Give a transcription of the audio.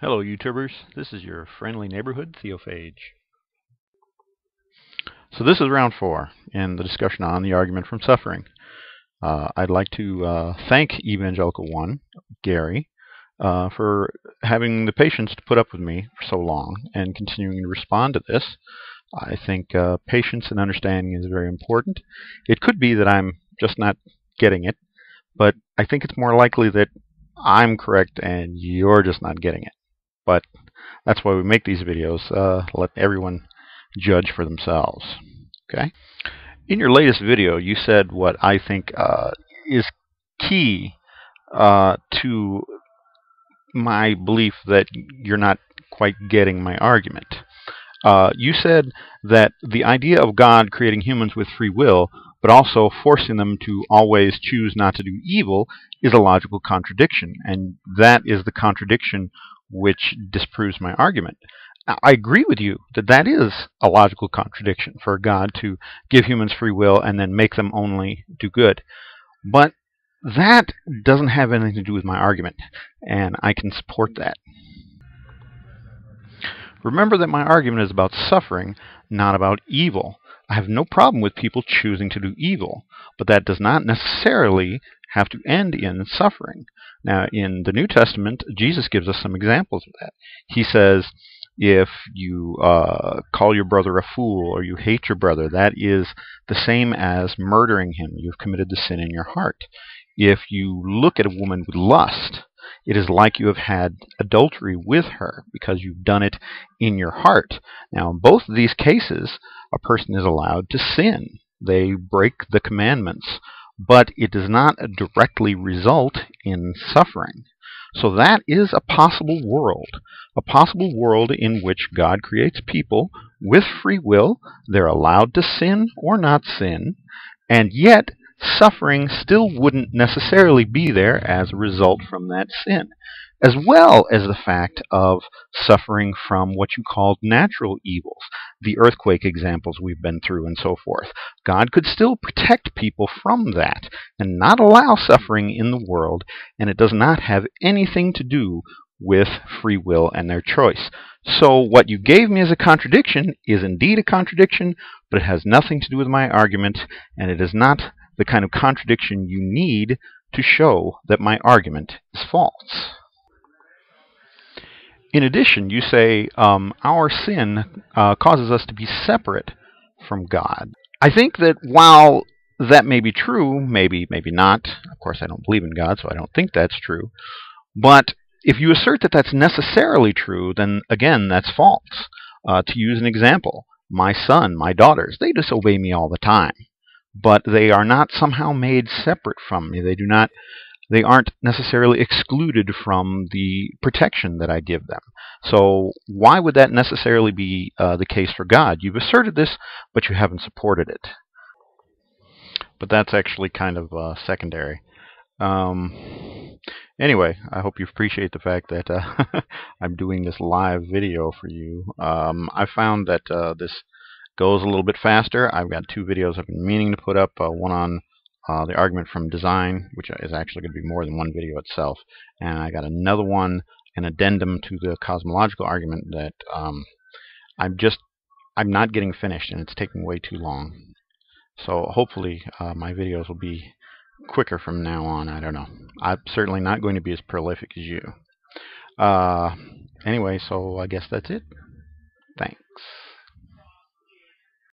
Hello YouTubers, this is your friendly neighborhood Theophage. So this is round 4 in the discussion on the argument from suffering. I'd like to thank Evangelical 1, Gary, for having the patience to put up with me for so long and continuing to respond to this. I think patience and understanding is very important. It could be that I'm just not getting it, but I think it's more likely that I'm correct and you're just not getting it. But that's why we make these videos. Let everyone judge for themselves. Okay. In your latest video, you said what I think is key to my belief that you're not quite getting my argument. You said that the idea of God creating humans with free will, but also forcing them to always choose not to do evil, is a logical contradiction, and that is the contradiction which disproves my argument. Now, I agree with you that that is a logical contradiction for God to give humans free will and then make them only do good. But that doesn't have anything to do with my argument, and I can support that. Remember that my argument is about suffering, not about evil. I have no problem with people choosing to do evil, but that does not necessarily have to end in suffering. Now, in the New Testament, Jesus gives us some examples of that. He says, if you call your brother a fool or you hate your brother, that is the same as murdering him. You've committed the sin in your heart. If you look at a woman with lust, it is like you have had adultery with her because you've done it in your heart. Now, in both of these cases, a person is allowed to sin. They break the commandments, but it does not directly result in suffering. So that is a possible world in which God creates people with free will. They're allowed to sin or not sin, and yet suffering still wouldn't necessarily be there as a result from that sin, as well as the fact of suffering from what you called natural evils, the earthquake examples we've been through and so forth. God could still protect people from that and not allow suffering in the world, and it does not have anything to do with free will and their choice. So what you gave me as a contradiction is indeed a contradiction, but it has nothing to do with my argument, and it is not the kind of contradiction you need to show that my argument is false. In addition, you say our sin causes us to be separate from God. I think that while that may be true, maybe not. Of course, I don't believe in God, so I don't think that's true. But if you assert that that's necessarily true, then again, that's false. To use an example, my son, my daughters, they disobey me all the time, but they are not somehow made separate from me. They aren't necessarily excluded from the protection that I give them. So why would that necessarily be the case for God? You've asserted this, but you haven't supported it. But that's actually kind of secondary. Anyway, I hope you appreciate the fact that I'm doing this live video for you. I found that this goes a little bit faster. I've got 2 videos I've been meaning to put up, one on the argument from design, which is actually going to be more than one video itself, and I got another one, an addendum to the cosmological argument that I'm not getting finished, and it's taking way too long. So hopefully my videos will be quicker from now on. I don't know. I'm certainly not going to be as prolific as you. Anyway, so I guess that's it. Thanks.